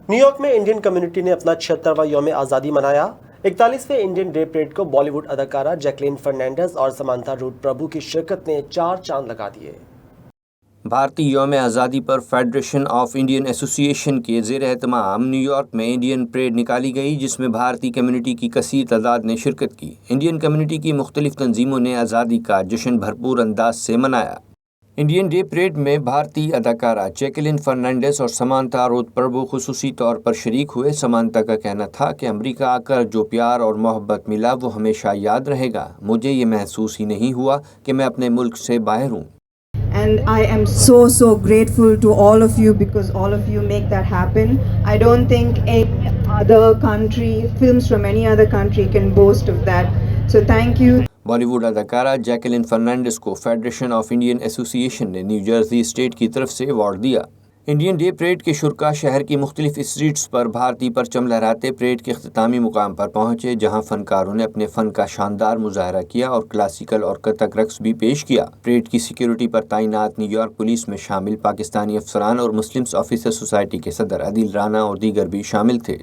New York میں Indian community نے اپنا 76واں یوم آزادی منایا۔ 41ویں انڈین ڈے پریڈ کو بالی ووڈ اداکارہ جیکلین فرنینڈز اور سمانتھا روڈ پربھو کی شرکت نے 4 چاند لگا دیے۔ بھارتی یوم آزادی پر فیڈریشن آف انڈین ایسوسی ایشن کے زیر اہتمام نیو یارک میں انڈین پریڈ نکالی گئی، جس میں بھارتی کمیونٹی کی کثیر تعداد نے شرکت کی۔ انڈین کمیونٹی کی مختلف تنظیموں نے آزادی کا جشن بھرپور انداز سے منایا۔ انڈین ڈے پریڈ میں بھارتی اداکارہ جیکلین فرنینڈز اور سمانتھا روڈ پربھو خصوصی طور پر شریک ہوئے۔ سمانتھا کا کہنا تھا کہ امریکہ آ کر جو پیار اور محبت ملا وہ ہمیشہ یاد رہے گا۔ مجھے یہ محسوس ہی نہیں ہوا کہ میں اپنے ملک سے باہر ہوں۔ And I am so grateful to all of you because all of you make that happen. I don't think any other country, films from any other country can boast of that. So thank you. Bollywood اداکارہ جیکلین فرنینڈز کو federation of Indian association نے new Jersey state کی طرف سے award دیا۔ Indian day parade کے شرکاء شہر کی مختلف اسٹریٹس پر بھارتی پرچم لہراتے پریڈ کے اختتامی مقام پر پہنچے، جہاں فنکاروں نے اپنے فن کا شاندار مظاہرہ کیا اور کلاسیکل اور کتھک رقص بھی پیش کیا۔ پریڈ کی سیکیورٹی پر تعینات نیو یارک پولیس میں شامل پاکستانی افسران اور مسلم آفیسر سوسائٹی کے صدر عادل رانا اور دیگر بھی شامل تھے۔